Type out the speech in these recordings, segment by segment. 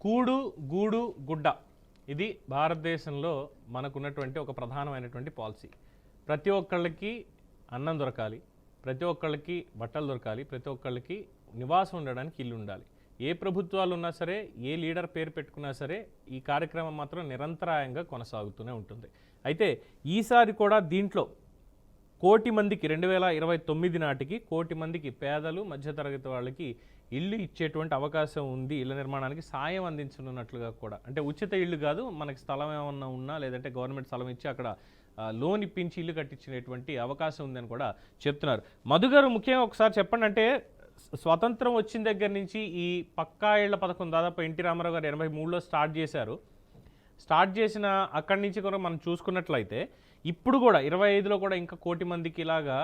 కూడు గూడు గుడ్డ ఇది భారతదేశంలో మనకున్నటువంటి ఒక ప్రధానమైనటువంటి పాలసీ. ప్రతి ఒక్కళ్ళకి అన్నం దొరకాలి, ప్రతి ఒక్కళ్ళకి బట్టలు దొరకాలి, ప్రతి ఒక్కళ్ళకి నివాసం ఉండడానికి ఇల్లు ఉండాలి. ఏ ప్రభుత్వాలు ఉన్నా సరే, ఏ లీడర్ పేరు పెట్టుకున్నా సరే ఈ కార్యక్రమం మాత్రం నిరంతరాయంగా కొనసాగుతూనే ఉంటుంది. అయితే ఈసారి కూడా దీంట్లో కోటి మందికి 2029 నాటికి కోటి మందికి పేదలు మధ్యతరగతి వాళ్ళకి ఇల్లు ఇచ్చేటువంటి అవకాశం ఉంది. ఇళ్ల నిర్మాణానికి సాయం అందించనున్నట్లుగా కూడా, అంటే ఉచిత ఇల్లు కాదు, మనకి స్థలం ఏమన్నా ఉన్నా లేదంటే గవర్నమెంట్ స్థలం ఇచ్చి అక్కడ లోన్ ఇప్పించి ఇల్లు కట్టించినటువంటి అవకాశం ఉందని కూడా చెప్తున్నారు. మధు గారు, ముఖ్యంగా ఒకసారి చెప్పండి, అంటే స్వతంత్రం వచ్చిన దగ్గర నుంచి ఈ పక్కా ఇళ్ల పథకం దాదాపు ఎన్టీ రామారావు గారు 83లో స్టార్ట్ చేశారు. స్టార్ట్ చేసిన అక్కడి నుంచి కూడా మనం చూసుకున్నట్లయితే ఇప్పుడు కూడా 25లో కూడా ఇంకా కోటి మందికి ఇలాగా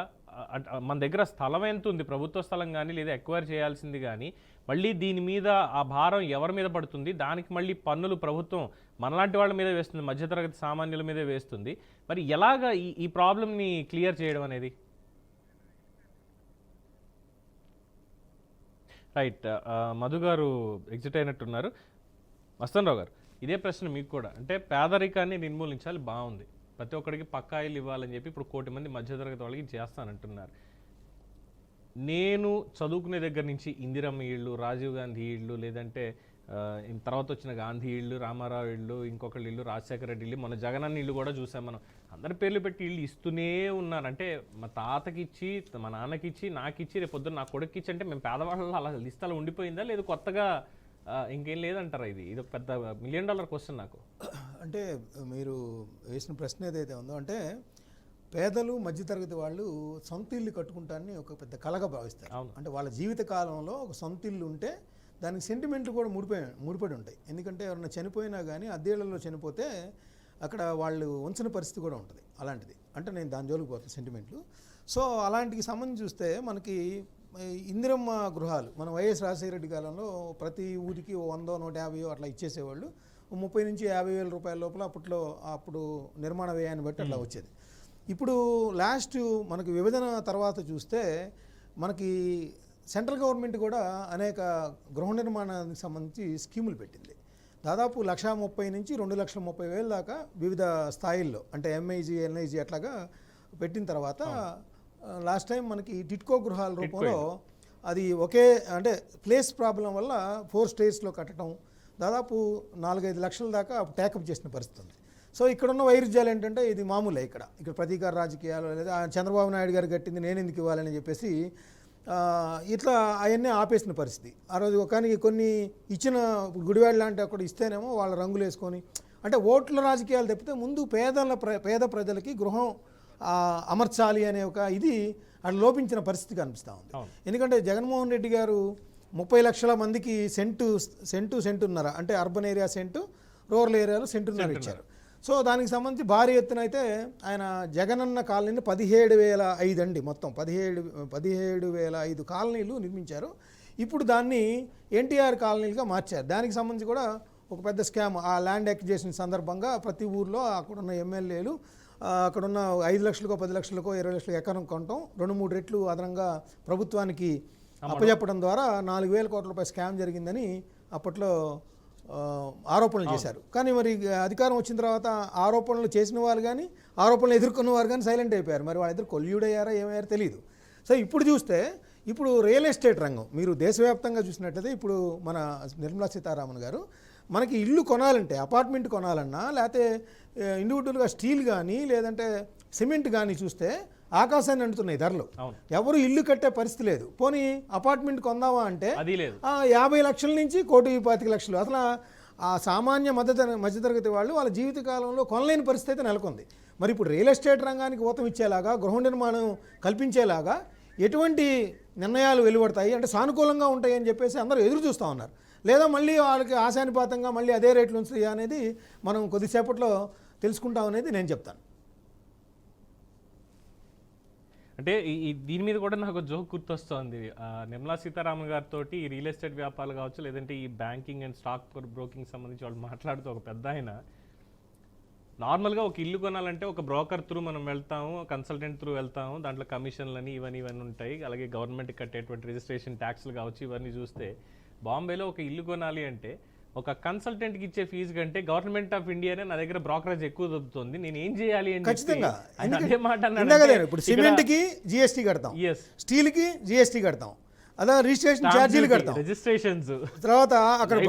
మన దగ్గర స్థలం ఎంత ఉంది, ప్రభుత్వ స్థలం కానీ లేదా ఎక్వైర్ చేయాల్సింది కానీ, మళ్ళీ దీని మీద ఆ భారం ఎవరి మీద పడుతుంది, దానికి మళ్ళీ పన్నులు ప్రభుత్వం మనలాంటి వాళ్ళ మీద వేస్తుంది, మధ్యతరగతి సామాన్యుల మీదే వేస్తుంది. మరి ఎలాగా ఈ ప్రాబ్లమ్ని క్లియర్ చేయడం అనేది? రైట్, మధు గారు ఎగ్జిట్ అయినట్టున్నారు. మస్తాన్ రావు గారు, ఇదే ప్రశ్న మీకు కూడా. అంటే పేదరికాన్ని నిర్మూలించాలి, బాగుంది, ప్రతి ఒక్కరికి పక్కా ఇల్లు ఇవ్వాలని చెప్పి ఇప్పుడు కోటి మంది మధ్యతరగతి వాళ్ళకి చేస్తానంటున్నారు. నేను చదువుకునే దగ్గర నుంచి ఇందిరమ్మ ఇళ్ళు, రాజీవ్ గాంధీ ఇళ్ళు, లేదంటే తర్వాత వచ్చిన గాంధీ ఇళ్ళు, రామారావు ఇళ్ళు, ఇంకొకళ్ళ ఇల్లు, రాజశేఖర రెడ్డి ఇల్లు, మన జగనన్న ఇల్లు కూడా చూసాం మనం. అందరి పేర్లు పెట్టి ఇల్లు ఇస్తూనే ఉన్నారు. అంటే మా తాతకి ఇచ్చి, మా నాన్నకి ఇచ్చి, నాకు ఇచ్చి, రేపు పొద్దున్న నా కొడుకు ఇచ్చి, అంటే మేము పేదవాళ్ళలో అలా లిస్ట్ అలా ఉండిపోయిందా, లేదు కొత్తగా ఇంకేం లేదంటారా? ఇది ఒక పెద్ద $1 మిలియన్ క్వశ్చన్ నాకు. అంటే మీరు వేసిన ప్రశ్న ఏదైతే ఉందో, అంటే పేదలు మధ్యతరగతి వాళ్ళు సొంత ఇల్లు కట్టుకుంటారని ఒక పెద్ద కలగా భావిస్తారు. అంటే వాళ్ళ జీవిత కాలంలో ఒక సొంత ఇల్లు ఉంటే దానికి సెంటిమెంట్లు కూడా ముడిపడి ఉంటాయి. ఎందుకంటే ఎవరైనా చనిపోయినా కానీ అద్దెళ్లలో చనిపోతే అక్కడ వాళ్ళు ఉంచని పరిస్థితి కూడా ఉంటుంది. అలాంటిది అంటే నేను దాని జోలికి పోతాను సెంటిమెంట్లు. సో అలాంటికి సంబంధించి చూస్తే మనకి ఇందిరమ్మ గృహాలు మన వైఎస్ రాజశేఖర రెడ్డి కాలంలో ప్రతి ఊరికి 100, 150 అట్లా ఇచ్చేసేవాళ్ళు. 30 నుంచి 50 వేల రూపాయల లోపల అప్పుడు నిర్మాణ వ్యయాన్ని బట్టి అట్లా వచ్చేది. ఇప్పుడు లాస్ట్ మనకి విభజన తర్వాత చూస్తే మనకి సెంట్రల్ గవర్నమెంట్ కూడా అనేక గృహ నిర్మాణానికి సంబంధించి స్కీములు పెట్టింది. దాదాపు 1,30,000 నుంచి 2,30,000 దాకా వివిధ స్థాయిల్లో, అంటే ఎంఐజీ, ఎన్ఐజీ అట్లాగా పెట్టిన తర్వాత లాస్ట్ టైం మనకి టిట్కో గృహాల రూపంలో అది ఒకే, అంటే ప్లేస్ ప్రాబ్లం వల్ల 4 స్టేజ్లో కట్టడం దాదాపు 4-5 లక్షల దాకా టేకప్ చేసిన పరిస్థితి ఉంది. సో ఇక్కడున్న వైరుధ్యాలు ఏంటంటే ఇది మామూలే. ఇక్కడ ప్రతీకార రాజకీయాలు, లేదా చంద్రబాబు నాయుడు గారు కట్టింది నేను ఎందుకు ఇవ్వాలని చెప్పేసి ఇట్లా అవన్నీ ఆపేసిన పరిస్థితి. ఆ రోజు కానీ కొన్ని ఇచ్చిన గుడివాడ లాంటి అక్కడ ఇస్తేనేమో వాళ్ళ రంగులు వేసుకొని, అంటే ఓట్ల రాజకీయాలు తప్పితే ముందు పేద ప్రజలకి గృహం అమర్చాలి అనే ఒక ఇది అది లోపించిన పరిస్థితి కనిపిస్తూ ఉంది. ఎందుకంటే జగన్మోహన్ రెడ్డి గారు 30 లక్షల మందికి సెంటున్నర, అంటే అర్బన్ ఏరియా సెంటు, రూరల్ ఏరియాలో సెంటున్నర ఇచ్చారు. సో దానికి సంబంధించి భారీ ఎత్తున అయితే ఆయన జగనన్న కాలనీని 17,500 అండి, మొత్తం 17,500 కాలనీలు నిర్మించారు. ఇప్పుడు దాన్ని ఎన్టీఆర్ కాలనీలుగా మార్చారు. దానికి సంబంధించి కూడా ఒక పెద్ద స్కామ్. ఆ ల్యాండ్ అక్విజిషన్ సందర్భంగా ప్రతి ఊర్లో అక్కడున్న ఎమ్మెల్యేలు అక్కడున్న 5 లక్షలకో 10 లక్షలకో 20 లక్షలకు ఎకరం కొనటం, 2-3 రెట్లు అదనంగా ప్రభుత్వానికి అప్పచెప్పడం ద్వారా 4,000 కోట్ల రూపాయల స్కామ్ జరిగిందని అప్పట్లో ఆరోపణలు చేశారు. కానీ మరి అధికారం వచ్చిన తర్వాత ఆరోపణలు చేసిన వారు కానీ ఆరోపణలు ఎదుర్కొన్న వారు కానీ సైలెంట్ అయిపోయారు. మరి వాళ్ళిద్దరు కొల్యూడయ్యారా ఏమయ్యారో తెలియదు. సో ఇప్పుడు చూస్తే ఇప్పుడు రియల్ ఎస్టేట్ రంగం మీరు దేశవ్యాప్తంగా చూసినట్లయితే ఇప్పుడు మన నిర్మలా సీతారామన్ గారు మనకి ఇల్లు కొనాలంటే, అపార్ట్మెంట్ కొనాలన్నా, లేకపోతే ఇండివిజువల్గా స్టీల్ కానీ లేదంటే సిమెంట్ కానీ చూస్తే ఆకాశాన్ని అంటున్నాయి ధరలు. ఎవరు ఇల్లు కట్టే పరిస్థితి లేదు. పోనీ అపార్ట్మెంట్ కొందామా అంటే 50 లక్షల నుంచి 1,25,00,000. అసలు ఆ సామాన్య మధ్యతరగతి వాళ్ళు వాళ్ళ జీవిత కాలంలో కొనలేని పరిస్థితి అయితే నెలకొంది. మరి ఇప్పుడు రియల్ ఎస్టేట్ రంగానికి ఊతం ఇచ్చేలాగా, గృహ నిర్మాణం కల్పించేలాగా ఎటువంటి నిర్ణయాలు వెలువడతాయి, అంటే సానుకూలంగా ఉంటాయి అని చెప్పేసి అందరూ ఎదురు చూస్తూ ఉన్నారు. లేదా మళ్ళీ వాళ్ళకి ఆశానుపాతంగా మళ్ళీ అదే రేట్లు ఉంచుతాయి అనేది మనం కొద్దిసేపట్లో తెలుసుకుంటాం అనేది నేను చెప్తాను. అంటే దీని మీద కూడా నాకు జోక్ గుర్తొస్తుంది. నిర్మలా సీతారామన్ గారితో ఈ రియల్ ఎస్టేట్ వ్యాపారాలు కావచ్చు, లేదంటే ఈ బ్యాంకింగ్ అండ్ స్టాక్ బ్రోకింగ్ సంబంధించి వాళ్ళు మాట్లాడుతూ ఒక పెద్ద ఆయన నార్మల్గా ఒక ఇల్లు కొనాలంటే ఒక బ్రోకర్ త్రూ మనం వెళ్తాము, కన్సల్టెంట్ త్రూ వెళ్తాము, దాంట్లో కమిషన్లని ఇవన్నీ ఉంటాయి, అలాగే గవర్నమెంట్ కట్టేటువంటి రిజిస్ట్రేషన్ ట్యాక్స్లు కావచ్చు, ఇవన్నీ చూస్తే బాంబేలో ఒక ఇల్లు కొనాలి అంటే ఒక కన్సల్టెంట్కి ఇచ్చే ఫీజు కంటే గవర్నమెంట్ ఆఫ్ ఇండియానే నా దగ్గర బ్రోకరేజ్ ఎక్కువ దొరుకుతుంది, నేను ఏం చేయాలి అని ఖచ్చితంగా ఆయన అదే మాట ఇప్పుడు సిమెంట్కి జిఎస్టీ కడతాం, ఎస్ స్టీల్కి జిఎస్టీ కడతాం, అలా రిజిస్ట్రేషన్ ఛార్జీలు కడతాం, రిజిస్ట్రేషన్స్, తర్వాత అక్కడ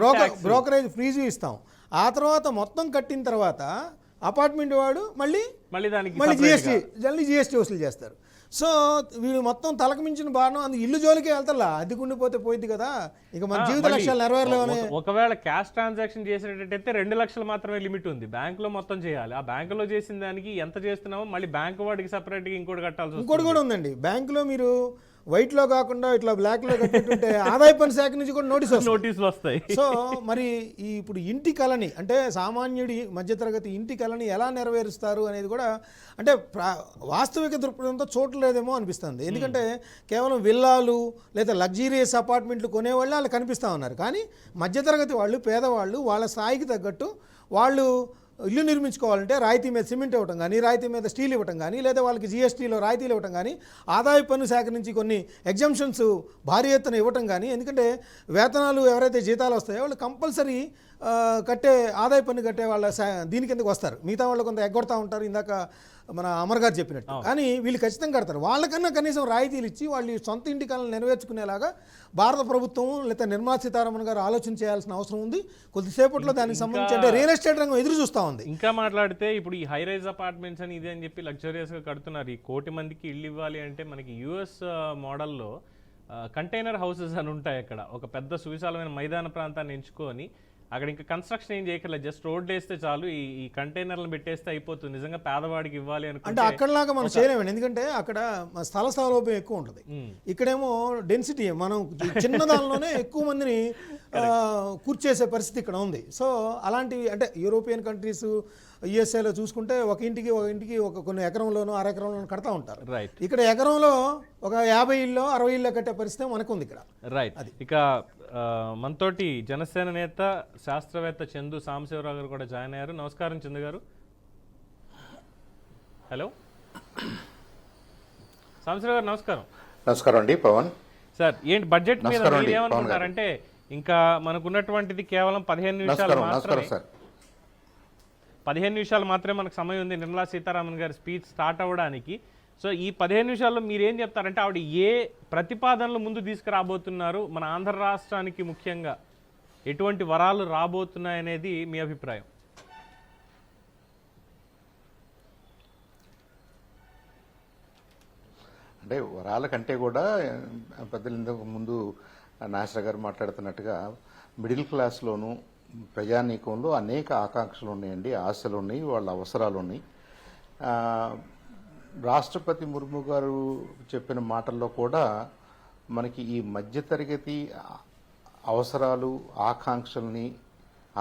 బ్రోకరేజ్ ఫీజు ఇస్తాం. ఆ తర్వాత మొత్తం కట్టిన తర్వాత అపార్ట్మెంట్ వాడు మళ్ళీ జిఎస్టీ వసూలు చేస్తారు. సో వీళ్ళు మొత్తం తలకు మించిన భారం, అందుకు ఇల్లు జోలికే వెళ్తారా, అద్దెకు ఉండిపోతే పోయింది కదా, ఇక మన జీవిత లక్ష్యాలు నెరవేరలేవని. ఒకవేళ క్యాష్ ట్రాన్సాక్షన్ చేసేటట్టయితే 2 లక్షలు మాత్రమే లిమిట్ ఉంది, బ్యాంకులో మొత్తం చేయాలి. ఆ బ్యాంకులో చేసిన దానికి ఎంత చేస్తున్నామో మళ్ళీ బ్యాంకు వాడికి సపరేట్గా ఇంకోటి కట్టాల్సి, ఇంకోటి కూడా ఉందండి. బ్యాంకులో మీరు వైట్లో కాకుండా ఇట్లా బ్లాక్లో కట్టింటుంటే ఆదాయ పన్ను శాఖ నుంచి కూడా నోటీసులు వస్తాయి. సో మరి ఇప్పుడు ఇంటి కళని, అంటే సామాన్యుడి మధ్యతరగతి ఇంటి కళని ఎలా నెరవేరుస్తారు అనేది కూడా, అంటే వాస్తవిక దృక్పథంతో చూడలేదేమో అనిపిస్తుంది. ఎందుకంటే కేవలం విల్లాలు లేదా లగ్జీరియస్ అపార్ట్మెంట్లు కొనేవాళ్ళు వాళ్ళు కనిపిస్తూ ఉన్నారు, కానీ మధ్యతరగతి వాళ్ళు, పేదవాళ్ళు వాళ్ళ స్థాయికి తగ్గట్టు వాళ్ళు ఇల్లు నిర్మించుకోవాలంటే రాయితీ మీద సిమెంట్ ఇవ్వటం కానీ, రాయితీ మీద స్టీల్ ఇవ్వటం కానీ, లేదా వాళ్ళకి జిఎస్టీలో రాయితీలు ఇవ్వటం కానీ, ఆదాయ పన్ను శాఖ నుంచి కొన్ని ఎగ్జంప్షన్స్ భారీ ఎత్తున ఇవ్వటం కానీ, ఎందుకంటే వేతనాలు ఎవరైతే జీతాలు వస్తాయో వాళ్ళు కంపల్సరీ కట్టే ఆదాయ పన్ను కట్టే వాళ్ళ దీని కిందకు వస్తారు. మిగతా వాళ్ళు కొంత ఎగ్గొడతా ఉంటారు, ఇందాక మన అమర్ గారు చెప్పినట్టు. కానీ వీళ్ళు ఖచ్చితంగా కడతారు. వాళ్ళకన్నా కనీసం రాయితీలు ఇచ్చి వాళ్ళు సొంత ఇంటి కళను నెరవేర్చుకునేలాగా భారత ప్రభుత్వం లేదా నిర్మలా సీతారామన్ గారు ఆలోచన చేయాల్సిన అవసరం ఉంది. కొద్దిసేపట్లో దానికి సంబంధించి, అంటే రియల్ ఎస్టేట్ రంగం ఎదురు చూస్తూ ఉంది. ఇంకా మాట్లాడితే ఇప్పుడు ఈ హై రైజ్ అపార్ట్మెంట్స్ అని ఇది అని చెప్పి లగ్జరియస్గా కడుతున్నారు. ఈ 1 కోటి మందికి ఇల్లు ఇవ్వాలి అంటే మనకి యుఎస్ మోడల్లో కంటైనర్ హౌసెస్ అని ఉంటాయి. అక్కడ ఒక పెద్ద సువిశాలమైన మైదాన ప్రాంతాన్ని ఎంచుకొని అక్కడ ఇంకా కన్స్ట్రక్షన్ ఏం చేయక్కర్లేదు, జస్ట్ రోడ్లు వేస్తే చాలు, ఈ కంటైనర్లను పెట్టేస్తే అయిపోతుంది. నిజంగా పేదవాడికి ఇవ్వాలి అనుకుంటే అంటే అక్కడలాగా మనం చేయలేమండి, ఎందుకంటే అక్కడ స్థల సౌలభ్యం ఎక్కువ ఉంటుంది. ఇక్కడేమో డెన్సిటీ, మనం చిన్న దానిలోనే ఎక్కువ మందిని కూర్చేసే పరిస్థితి ఇక్కడ ఉంది. సో అలాంటివి, అంటే యూరోపియన్ కంట్రీస్, యుఎస్ఏలో చూసుకుంటే ఒక ఇంటికి ఒక కొన్ని ఎకరంలోనూ అరెకరంలోనూ కడతా ఉంటారు. ఇక్కడ ఎకరంలో ఒక 50 ఇళ్ళు 60 ఇళ్ళు కట్టే పరిస్థితి మనకు ఉంది ఇక్కడ. రైట్. ఇక మనతోటి జనసేన నేత శాస్త్రవేత్త చందు సాంబశివరావు గారు కూడా జాయిన్ అయ్యారు. నమస్కారం చందు గారు. హలో సాంబశివరావు గారు, నమస్కారం. నమస్కారం అండి పవన్ సార్. ఏంటి బడ్జెట్ మీద మీరు ఏమనుకుంటారంటే, ఇంకా మనకున్నటువంటిది కేవలం 15 నిమిషాలు మాత్రమే, 15 నిమిషాలు మాత్రమే మనకు సమయం ఉంది నిర్మలా సీతారామన్ గారి స్పీచ్ స్టార్ట్ అవ్వడానికి. సో ఈ 15 నిమిషాల్లో మీరేం చెప్తారంటే, ఆవిడ ఏ ప్రతిపాదనలు ముందు తీసుకురాబోతున్నారు, మన ఆంధ్ర రాష్ట్రానికి ముఖ్యంగా ఎటువంటి వరాలు రాబోతున్నాయనేది మీ అభిప్రాయం? అంటే వరాల కంటే కూడా పెద్దలు ఇంతకు ముందు నాసర్ గారు మాట్లాడుతున్నట్టుగా మిడిల్ క్లాస్లోను ప్రజానీకంలో అనేక ఆకాంక్షలు ఉన్నాయండి, ఆశలు ఉన్నాయి, వాళ్ళ అవసరాలు ఉన్నాయి. రాష్ట్రపతి ముర్ము గారు చెప్పిన మాటల్లో కూడా మనకి ఈ మధ్యతరగతి అవసరాలు, ఆకాంక్షల్ని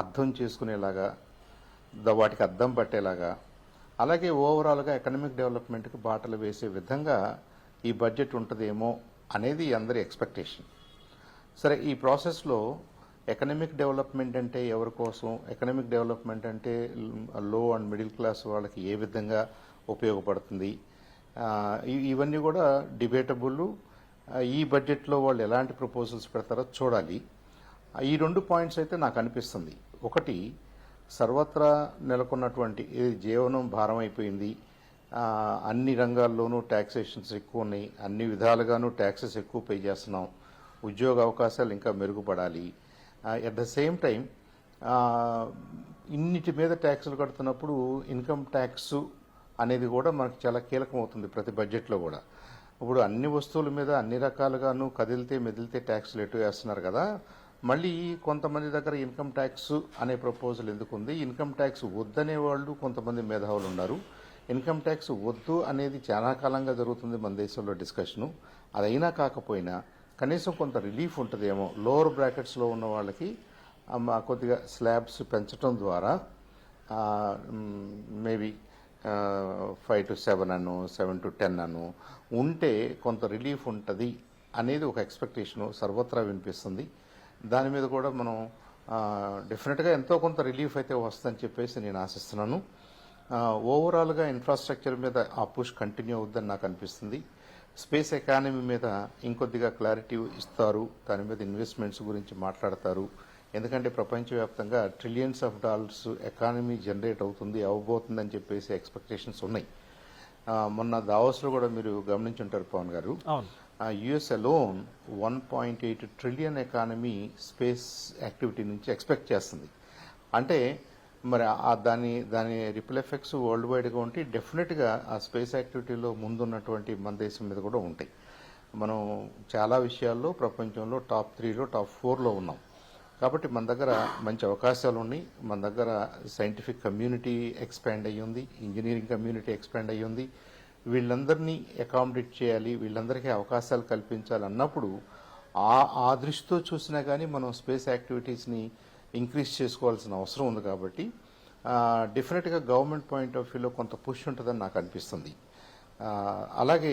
అర్థం చేసుకునేలాగా, వాటికి అద్దం పట్టేలాగా, అలాగే ఓవరాల్గా ఎకనామిక్ డెవలప్మెంట్కి బాటలు వేసే విధంగా ఈ బడ్జెట్ ఉంటుందేమో అనేది అందరి ఎక్స్పెక్టేషన్. సరే, ఈ ప్రాసెస్లో ఎకనామిక్ డెవలప్మెంట్ అంటే ఎవరి కోసం, ఎకనామిక్ డెవలప్మెంట్ అంటే లో అండ్ మిడిల్ క్లాస్ వాళ్ళకి ఏ విధంగా ఉపయోగపడుతుంది, ఇవన్నీ కూడా డిబేటబుల్. ఈ బడ్జెట్లో వాళ్ళు ఎలాంటి ప్రపోజల్స్ పెడతారో చూడాలి. ఈ 2 పాయింట్స్ అయితే నాకు అనిపిస్తుంది. ఒకటి, సర్వత్రా నెలకొన్నటువంటి జీవనం భారం అయిపోయింది, అన్ని రంగాల్లోనూ ట్యాక్సేషన్స్ ఎక్కువ ఉన్నాయి, అన్ని విధాలుగానూ ట్యాక్సెస్ ఎక్కువ పే చేస్తున్నాం, ఉద్యోగ అవకాశాలు ఇంకా మెరుగుపడాలి. ఎట్ ద సేమ్ టైం ఇన్నిటి మీద ట్యాక్సులు కడుతున్నప్పుడు ఇన్కమ్ ట్యాక్స్ అనేది కూడా మనకు చాలా కీలకం అవుతుంది ప్రతి బడ్జెట్లో కూడా. ఇప్పుడు అన్ని వస్తువుల మీద అన్ని రకాలుగాను కదిలితే మెదిలితే ట్యాక్సులు ఎటు వేస్తున్నారు కదా, మళ్ళీ కొంతమంది దగ్గర ఇన్కమ్ ట్యాక్స్ అనే ప్రపోజల్ ఎందుకు ఉంది, ఇన్కమ్ ట్యాక్స్ వద్దనే వాళ్ళు కొంతమంది మేధావులు ఉన్నారు. ఇన్కమ్ ట్యాక్స్ వద్దు అనేది చాలా కాలంగా జరుగుతుంది మన దేశంలో డిస్కషను. అదైనా కాకపోయినా కనీసం కొంత రిలీఫ్ ఉంటుందేమో, లోవర్ బ్రాకెట్స్లో ఉన్న వాళ్ళకి కొద్దిగా స్లాబ్స్ పెంచడం ద్వారా మేబీ 5 to 7 అను 7 to 10 అను ఉంటే కొంత రిలీఫ్ ఉంటుంది అనేది ఒక ఎక్స్పెక్టేషను సర్వత్రా వినిపిస్తుంది. దాని మీద కూడా మనం డెఫినెట్గా ఎంతో కొంత రిలీఫ్ అయితే వస్తుందని చెప్పేసి నేను ఆశిస్తున్నాను. ఓవరాల్గా ఇన్ఫ్రాస్ట్రక్చర్ మీద ఆ పుష్ కంటిన్యూ అవుద్దని నాకు అనిపిస్తుంది. స్పేస్ ఎకానమీ మీద ఇంకొద్దిగా క్లారిటీ ఇస్తారు, దాని మీద ఇన్వెస్ట్మెంట్స్ గురించి మాట్లాడతారు. ఎందుకంటే ప్రపంచవ్యాప్తంగా trillions of dollars economy generate అవబోతుందని చెప్పేసి ఎక్స్పెక్టేషన్స్ ఉన్నాయి. మొన్న దావోస్లో కూడా మీరు గమనించుంటారు పవన్ గారు, అవును. US alone 1.8 trillion economy space activity నుంచి ఎక్స్పెక్ట్ చేస్తుంది. అంటే మరి దాని రిపుల్ ఎఫెక్ట్స్ వరల్డ్ వైడ్గా ఉంటే డెఫినెట్గా ఆ స్పేస్ యాక్టివిటీలో ముందున్నటువంటి మన దేశం మీద కూడా ఉంటాయి. మనం చాలా విషయాల్లో ప్రపంచంలో టాప్ 3లో టాప్ 4లో ఉన్నాం. కాబట్టి మన దగ్గర మంచి అవకాశాలు ఉన్నాయి. మన దగ్గర సైంటిఫిక్ కమ్యూనిటీ ఎక్స్పాండ్ అయ్యి ఉంది, ఇంజనీరింగ్ కమ్యూనిటీ ఎక్స్పాండ్ అయ్యి ఉంది. వీళ్ళందరినీ అకామిడేట్ చేయాలి, వీళ్ళందరికీ అవకాశాలు కల్పించాలి అన్నప్పుడు ఆ దృష్టితో చూసినా కానీ మనం స్పేస్ యాక్టివిటీస్ని ఇంక్రీజ్ చేసుకోవాల్సిన అవసరం ఉంది. కాబట్టి డెఫినెట్గా గవర్నమెంట్ పాయింట్ ఆఫ్ వ్యూలో కొంత పుష్ ఉంటుందని నాకు అనిపిస్తుంది. అలాగే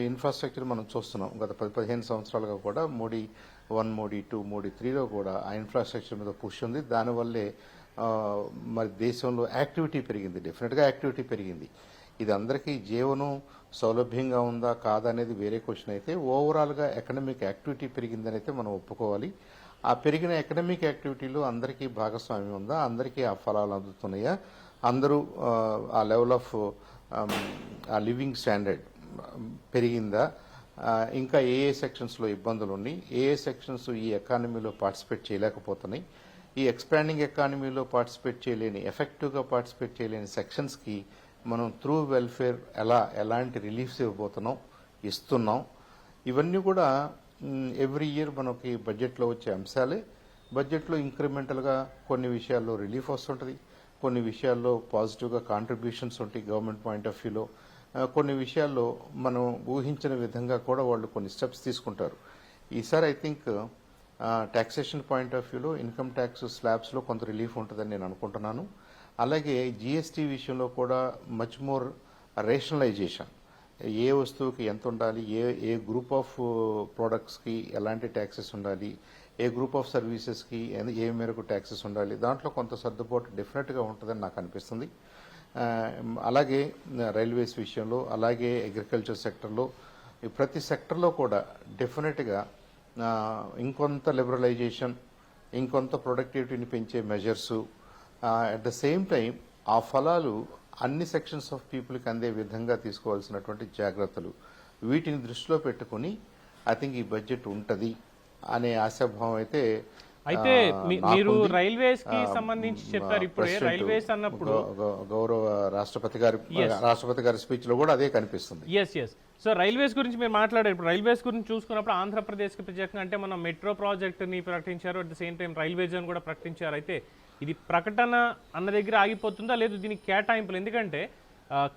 ఇన్ఫ్రాస్ట్రక్చర్ మనం చూస్తున్నాం. గత 10-15 సంవత్సరాలుగా కూడా మోడీ 1, మోడీ 2, మోడీ 3లో కూడా ఆ ఇన్ఫ్రాస్ట్రక్చర్ మీద పుష్ ఉంది. దానివల్లే మరి దేశంలో యాక్టివిటీ పెరిగింది, డెఫినెట్గా యాక్టివిటీ పెరిగింది. ఇది అందరికీ జీవనం సౌలభ్యంగా ఉందా కాదా అనేది వేరే క్వశ్చన్ అయితే, ఓవరాల్గా ఎకనామిక్ యాక్టివిటీ పెరిగిందని అయితే మనం ఒప్పుకోవాలి. ఆ పెరిగిన ఎకనామిక్ యాక్టివిటీలో అందరికీ భాగస్వామ్యం ఉందా, అందరికీ ఆ ఫలాలు అందుతున్నాయా, అందరూ ఆ లెవెల్ ఆఫ్ ఆ లివింగ్ స్టాండర్డ్ పెరిగిందా, ఇంకా ఏ సెక్షన్స్లో ఇబ్బందులు ఉన్నాయి, ఏ సెక్షన్స్ ఈ ఎకానమీలో పార్టిసిపేట్ చేయలేకపోతున్నాయి, ఈ ఎక్స్పాండింగ్ ఎకానమీలో పార్టిసిపేట్ చేయలేని, ఎఫెక్టివ్గా పార్టిసిపేట్ చేయలేని సెక్షన్స్కి మనం త్రూ వెల్ఫేర్ ఎలాంటి రిలీఫ్స్ ఇస్తున్నాం. ఇవన్నీ కూడా ఎవ్రీ ఇయర్ మనకి బడ్జెట్లో వచ్చే అంశాలే. బడ్జెట్లో ఇంక్రిమెంటల్గా కొన్ని విషయాల్లో రిలీఫ్ వస్తుంటుంది, కొన్ని విషయాల్లో పాజిటివ్గా కాంట్రిబ్యూషన్స్ ఉంటాయి గవర్నమెంట్ పాయింట్ ఆఫ్ వ్యూలో, కొన్ని విషయాల్లో మనం ఊహించిన విధంగా కూడా వాళ్ళు కొన్ని స్టెప్స్ తీసుకుంటారు. ఈసారి I think taxation point of వ్యూలో ఇన్కమ్ ట్యాక్స్ స్లాబ్స్లో కొంత రిలీఫ్ ఉంటుందని నేను అనుకుంటున్నాను. అలాగే జిఎస్టీ విషయంలో కూడా మచ్ మోర్ రేషనలైజేషన్, ఏ వస్తువుకి ఎంత ఉండాలి, ఏ గ్రూప్ ఆఫ్ ప్రోడక్ట్స్కి ఎలాంటి ట్యాక్సెస్ ఉండాలి, ఏ గ్రూప్ ఆఫ్ సర్వీసెస్కి ఏ మేరకు ట్యాక్సెస్ ఉండాలి, దాంట్లో కొంత సర్దుబాటు డెఫినెట్గా ఉంటుందని నాకు అనిపిస్తుంది. అలాగే రైల్వేస్ విషయంలో, అలాగే అగ్రికల్చర్ సెక్టర్లో, ప్రతి సెక్టర్లో కూడా డెఫినెట్గా ఇంకొంత లిబరలైజేషన్, ఇంకొంత ప్రొడక్టివిటీని పెంచే మెజర్సు, అట్ ద సేమ్ టైం ఆ ఫలాలు అన్ని సెక్షన్స్ ఆఫ్ పీపుల్కి అందే విధంగా తీసుకోవాల్సినటువంటి జాగ్రత్తలు, వీటిని దృష్టిలో పెట్టుకుని ఐ థింక్ ఈ బడ్జెట్ ఉంటుంది అనే ఆశాభావం అయితే మీరు రైల్వేస్ కి సంబంధించి చెప్పారు. ఇప్పుడు రైల్వేస్ అన్నప్పుడు గౌరవ రాష్ట్రపతి గారి స్పీచ్ లో కూడా అదే కనిపిస్తుంది. ఎస్. సో రైల్వేస్ గురించి మీరు మాట్లాడారు. ఇప్పుడు రైల్వేస్ గురించి చూసుకున్నప్పుడు ఆంధ్రప్రదేశ్కి ప్రత్యేకంగా అంటే మనం మెట్రో ప్రాజెక్టుని ప్రకటించారు, at the same time railway zone కూడా ప్రకటించారు. అయితే ఇది ప్రకటన అన్న దగ్గర ఆగిపోతుందా, లేదు దీనికి కేటాయింపులు? ఎందుకంటే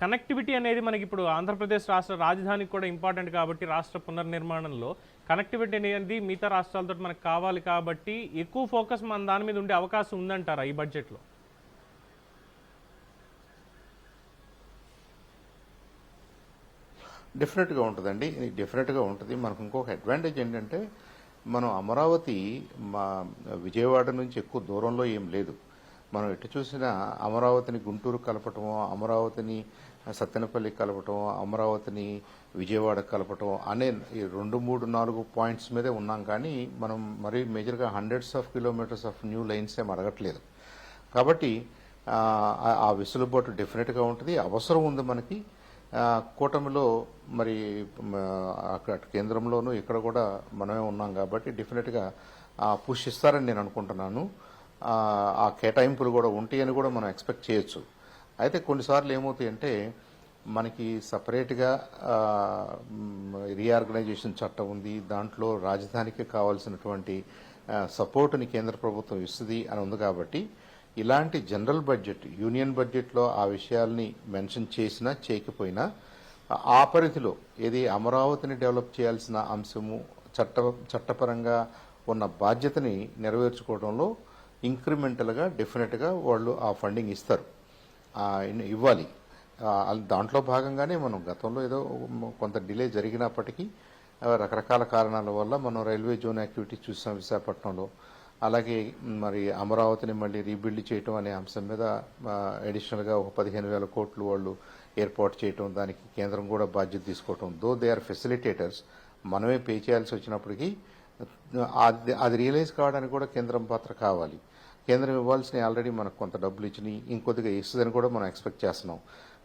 కనెక్టివిటీ అనేది మనకి ఇప్పుడు ఆంధ్రప్రదేశ్ రాష్ట్ర రాజధానికి కూడా ఇంపార్టెంట్ కాబట్టి రాష్ట్ర పునర్నిర్మాణంలో కనెక్టివిటీ అనేది మిగతా రాష్ట్రాలతో మనకు కావాలి కాబట్టి ఎక్కువ ఫోకస్ మన దాని మీద ఉండే అవకాశం ఉందంటారా ఈ బడ్జెట్లో? డెఫినెట్గా ఉంటుందండి, డెఫినెట్గా ఉంటుంది. మనకు ఇంకొక అడ్వాంటేజ్ ఏంటంటే మనం అమరావతి విజయవాడ నుంచి ఎక్కువ దూరంలో ఏం లేదు. మనం ఎటు చూసినా అమరావతిని గుంటూరు కలపటమో, అమరావతిని సత్తెనపల్లి కలపటం, అమరావతిని విజయవాడ కలపటం అనే 2, 3, 4 పాయింట్స్ మీదే ఉన్నాం. కానీ మనం మరీ మేజర్గా hundreds of kilometres of new lines ఏం అడగట్లేదు. కాబట్టి ఆ వెసులుబాటు డెఫినెట్గా ఉంటుంది, అవసరం ఉంది మనకి. కూటమిలో మరి అక్కడ కేంద్రంలోనూ ఇక్కడ కూడా మనమే ఉన్నాం కాబట్టి డెఫినెట్గా పుష్ ఇస్తారని నేను అనుకుంటున్నాను. ఆ కేటాయింపులు కూడా ఉంటాయని కూడా మనం ఎక్స్పెక్ట్ చేయొచ్చు. అయితే కొన్నిసార్లు ఏమవుతాయంటే మనకి సపరేట్గా రీఆర్గనైజేషన్ చట్టం ఉంది, దాంట్లో రాజధానికి కావాల్సినటువంటి సపోర్టుని కేంద్ర ప్రభుత్వం ఇస్తుంది అని ఉంది. కాబట్టి ఇలాంటి జనరల్ బడ్జెట్, యూనియన్ బడ్జెట్లో ఆ విషయాల్ని మెన్షన్ చేసినా చేయకపోయినా ఆ పరిధిలో ఏది అమరావతిని డెవలప్ చేయాల్సిన అంశము, చట్టపరంగా ఉన్న బాధ్యతని నెరవేర్చుకోవడంలో ఇంక్రిమెంటల్గా డెఫినెట్గా వాళ్ళు ఆ ఫండింగ్ ఇవ్వాలి. దాంట్లో భాగంగానే మనం గతంలో ఏదో కొంత డిలే జరిగినప్పటికీ రకరకాల కారణాల వల్ల మనం రైల్వే జోన్ యాక్టివిటీ చూసాం విశాఖపట్నంలో. అలాగే మరి అమరావతిని మళ్ళీ రీబిల్డ్ చేయటం అనే అంశం మీద అడిషనల్గా ఒక 15,000 కోట్లు వాళ్ళు ఏర్పాటు చేయటం, దానికి కేంద్రం కూడా బాధ్యత తీసుకోవటం. దో దే ఆర్ ఫెసిలిటేటర్స్, మనమే పే చేయాల్సి వచ్చినప్పటికీ అది రియలైజ్ కావడానికి కూడా కేంద్రం పాత్ర కావాలి. కేంద్రం ఇవ్వాల్సినవి ఆల్రెడీ మనకు కొంత డబ్బులు ఇచ్చినాయి, ఇంకొద్దిగా ఇస్తుందని కూడా మనం ఎక్స్పెక్ట్ చేస్తున్నాం.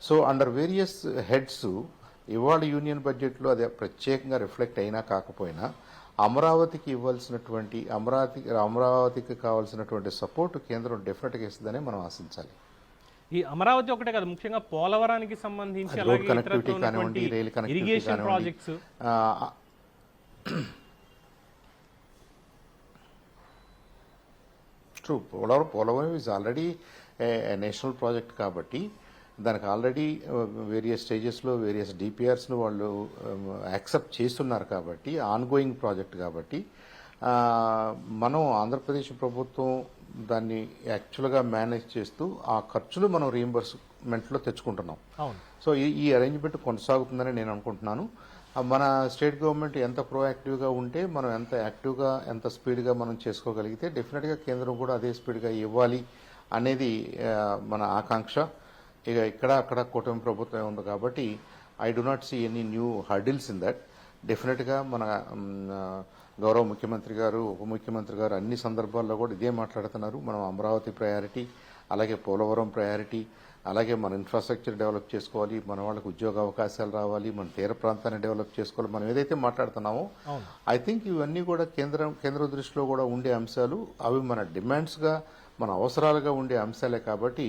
సో అండర్ వేరియస్ హెడ్స్ ఇవాళ యూనియన్ బడ్జెట్లో అది ప్రత్యేకంగా రిఫ్లెక్ట్ అయినా కాకపోయినా అమరావతికి ఇవ్వాల్సినటువంటి అమరావతికి కావాల్సినటువంటి సపోర్ట్ కేంద్రం డెఫినెట్గా ఇస్తుందనే మనం ఆశించాలి. ఈ అమరావతి ఒకటే కాదు, ముఖ్యంగా పోలవరానికి సంబంధించి రోడ్ కనెక్టివిటీ కానివ్వండి, రైల్ కనెక్టివిటీ ఇరిగేషన్ కానివ్వండి. Projects true, Polavaram is already national project కాబట్టి దానికి ఆల్రెడీ వేరియస్ స్టేజెస్లో వేరియస్ డిపిఆర్స్ను వాళ్ళు యాక్సెప్ట్ చేస్తున్నారు కాబట్టి ఆన్గోయింగ్ ప్రాజెక్ట్ కాబట్టి మనం ఆంధ్రప్రదేశ్ ప్రభుత్వం దాన్ని యాక్చువల్గా మేనేజ్ చేస్తూ ఆ ఖర్చులు మనం రీయింబర్స్మెంట్లో తెచ్చుకుంటున్నాం. సో ఈ అరేంజ్మెంట్ కొనసాగుతుందని నేను అనుకుంటున్నాను. మన స్టేట్ గవర్నమెంట్ ఎంత ప్రోయాక్టివ్గా ఉంటే మనం ఎంత యాక్టివ్గా ఎంత స్పీడ్గా మనం చేసుకోగలిగితే డెఫినెట్గా కేంద్రం కూడా అదే స్పీడ్గా ఇవ్వాలి అనేది మన ఆకాంక్ష. ఇక ఇక్కడ అక్కడ కూటమి ప్రభుత్వం ఉంది కాబట్టి I do not see any new hurdles in that. డెఫినెట్గా మన గౌరవ ముఖ్యమంత్రి గారు, ఉప ముఖ్యమంత్రి గారు అన్ని సందర్భాల్లో కూడా ఇదే మాట్లాడుతున్నారు. మనం అమరావతి ప్రయారిటీ, అలాగే పోలవరం ప్రయారిటీ, అలాగే మన ఇన్ఫ్రాస్ట్రక్చర్ డెవలప్ చేసుకోవాలి, మన వాళ్ళకి ఉద్యోగ అవకాశాలు రావాలి, మన తీర ప్రాంతాన్ని డెవలప్ చేసుకోవాలి, మనం ఏదైతే మాట్లాడుతున్నామో ఐ థింక్ ఇవన్నీ కూడా కేంద్ర దృష్టిలో కూడా ఉండే అంశాలు. అవి మన డిమాండ్స్గా మన అవసరాలుగా ఉండే అంశాలే కాబట్టి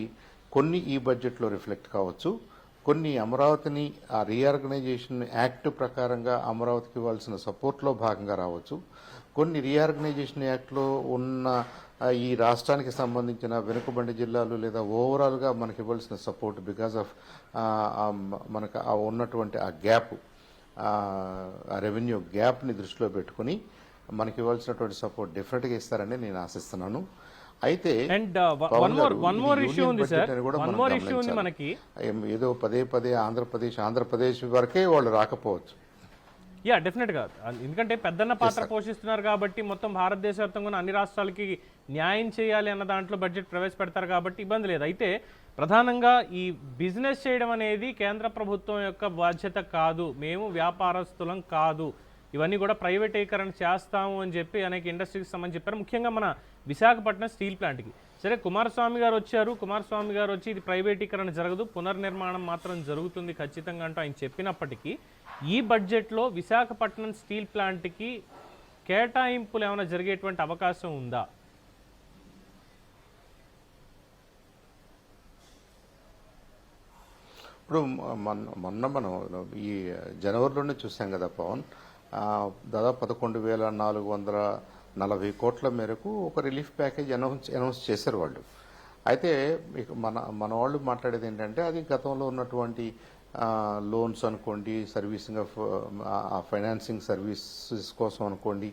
కొన్ని ఈ బడ్జెట్లో రిఫ్లెక్ట్ కావచ్చు, కొన్ని అమరావతిని ఆ రీఆర్గనైజేషన్ యాక్ట్ ప్రకారంగా అమరావతికి ఇవ్వాల్సిన సపోర్ట్లో భాగంగా రావచ్చు, కొన్ని రీఆర్గనైజేషన్ యాక్ట్లో ఉన్న ఈ రాష్ట్రానికి సంబంధించిన వెనుకబడి జిల్లాలు లేదా ఓవరాల్గా మనకి ఇవ్వాల్సిన సపోర్ట్ బికాస్ ఆఫ్ మనకు ఉన్నటువంటి ఆ గ్యాప్, ఆ రెవెన్యూ గ్యాప్ని దృష్టిలో పెట్టుకుని మనకి ఇవ్వాల్సినటువంటి సపోర్ట్ డెఫినెట్గా ఇస్తారని నేను ఆశిస్తున్నాను. అయితే ఏదో పదే ఆంధ్రప్రదేశ్ వరకే వాళ్ళు రాకపోవచ్చు. యా, డెఫినెట్గా, ఎందుకంటే పెద్దన్న పాత్ర పోషిస్తున్నారు కాబట్టి మొత్తం భారతదేశ వ్యాప్తంగా అన్ని రాష్ట్రాలకి న్యాయం చేయాలి అన్న దాంట్లో బడ్జెట్ ప్రవేశపెడతారు కాబట్టి ఇబ్బంది లేదు. అయితే ప్రధానంగా ఈ బిజినెస్ చేయడం అనేది కేంద్ర ప్రభుత్వం యొక్క బాధ్యత కాదు, మేము వ్యాపారస్తులం కాదు, ఇవన్నీ కూడా ప్రైవేటీకరణ చేస్తాము అని చెప్పి అనేక ఇండస్ట్రీకి సంబంధించి చెప్పారు. ముఖ్యంగా మన విశాఖపట్నం స్టీల్ ప్లాంట్కి సరే కుమారస్వామి గారు వచ్చారు, కుమారస్వామి గారు వచ్చి ఇది ప్రైవేటీకరణ జరగదు, పునర్నిర్మాణం మాత్రం జరుగుతుంది ఖచ్చితంగా అంటూ ఆయన చెప్పినప్పటికీ ఈ బడ్జెట్లో విశాఖపట్నం స్టీల్ ప్లాంట్కి కేటాయింపులు ఏమైనా జరిగేటువంటి అవకాశం ఉందా? ఇప్పుడు మొన్న మనం ఈ జనవరిలోనే చూసాం కదా పవన్, దాదాపు 11,440 కోట్ల మేరకు ఒక రిలీఫ్ ప్యాకేజ్ అనౌన్స్ చేశారు వాళ్ళు. అయితే మన వాళ్ళు మాట్లాడేది ఏంటంటే అది గతంలో ఉన్నటువంటి లోన్స్ అనుకోండి, సర్వీసింగ్ ఆఫ్ ఫైనాన్సింగ్ సర్వీసెస్ కోసం అనుకోండి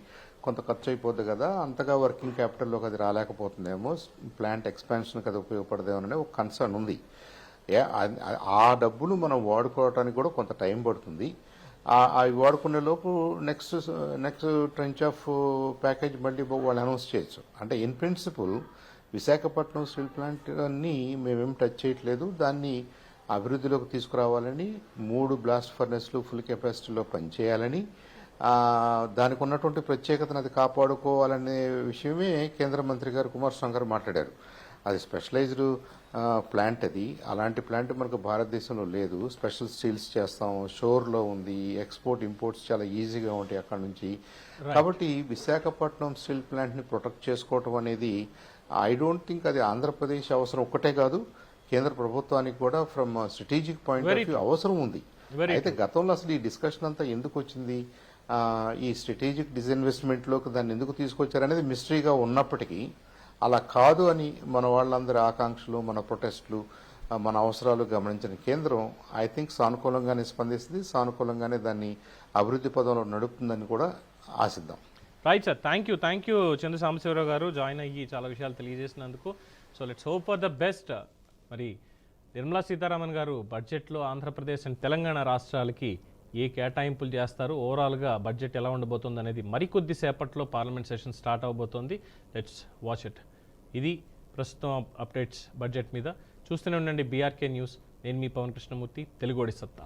కొంత ఖర్చు అయిపోద్ది కదా, అంతగా వర్కింగ్ క్యాపిటల్లోకి అది రాలేకపోతుందేమో, ప్లాంట్ ఎక్స్పాన్షన్కి అది ఉపయోగపడదేమో అనే ఒక కన్సర్న్ ఉంది. ఆ డబ్బును మనం వాడుకోవడానికి కూడా కొంత టైం పడుతుంది. అవి వాడుకునే లోపు నెక్స్ట్ ట్రెంచ్ ఆఫ్ ప్యాకేజ్ మళ్ళీ వాళ్ళు అనౌన్స్ చేయొచ్చు. అంటే ఇన్ ప్రిన్సిపల్ విశాఖపట్నం స్టీల్ ప్లాంట్ని మేమేం టచ్ చేయట్లేదు, దాన్ని అభివృద్ధిలోకి తీసుకురావాలని 3 బ్లాస్ట్ ఫర్నెస్లు ఫుల్ కెపాసిటీలో పనిచేయాలని, దానికి ఉన్నటువంటి ప్రత్యేకతను అది కాపాడుకోవాలనే విషయమే కేంద్ర మంత్రి గారు కుమారస్వామి గారు మాట్లాడారు. అది స్పెషలైజ్డ్ ప్లాంట్, అది అలాంటి ప్లాంట్ మనకు భారతదేశంలో లేదు. స్పెషల్ స్టీల్స్ చేస్తాం, షోర్లో ఉంది, ఎక్స్పోర్ట్ ఇంపోర్ట్స్ చాలా ఈజీగా ఉంటాయి అక్కడ నుంచి. కాబట్టి విశాఖపట్నం స్టీల్ ప్లాంట్ని ప్రొటెక్ట్ చేసుకోవటం అనేది ఐ డోంట్ థింక్ అది ఆంధ్రప్రదేశ్ అవసరం ఒక్కటే కాదు, కేంద్ర ప్రభుత్వానికి కూడా from strategic point of view అవసరం ఉంది. అయితే గతంలో అసలు ఈ డిస్కషన్ అంతా ఎందుకు వచ్చింది, ఈ స్ట్రాటజిక్ డిస్ఇన్వెస్ట్మెంట్లోకి దాన్ని ఎందుకు తీసుకొచ్చారనేది మిస్టరీగా ఉన్నప్పటికీ అలా కాదు అని మన వాళ్ళందరి ఆకాంక్షలు, మన ప్రొటెస్టులు, మన అవసరాలు గమనించిన కేంద్రం ఐ థింక్ సానుకూలంగానే స్పందిస్తుంది, సానుకూలంగానే దాన్ని అభివృద్ధి పదంలో నడుపుతుందని కూడా ఆశిద్దాం. Right sir, thank you Chandra Sambasivarao గారు జాయిన్ అయ్యి చాలా విషయాలు తెలియజేసినందుకు. So let's hope for the best. మరి నిర్మలా సీతారామన్ గారు బడ్జెట్లో ఆంధ్రప్రదేశ్ అండ్ తెలంగాణ రాష్ట్రాలకి ఏ కేటాయింపులు చేస్తారు, ఓవరాల్గా బడ్జెట్ ఎలా ఉండబోతుంది అనేది మరికొద్ది సేపట్లో పార్లమెంట్ సెషన్ స్టార్ట్ అవబోతోంది. Let's watch it. ఇది ప్రస్తుతం అప్డేట్స్ బడ్జెట్ మీద. చూస్తూనే ఉండండి బీఆర్కే న్యూస్. నేను మీ పవన్ కృష్ణమూర్తి, తెలుగోడి సత్తా.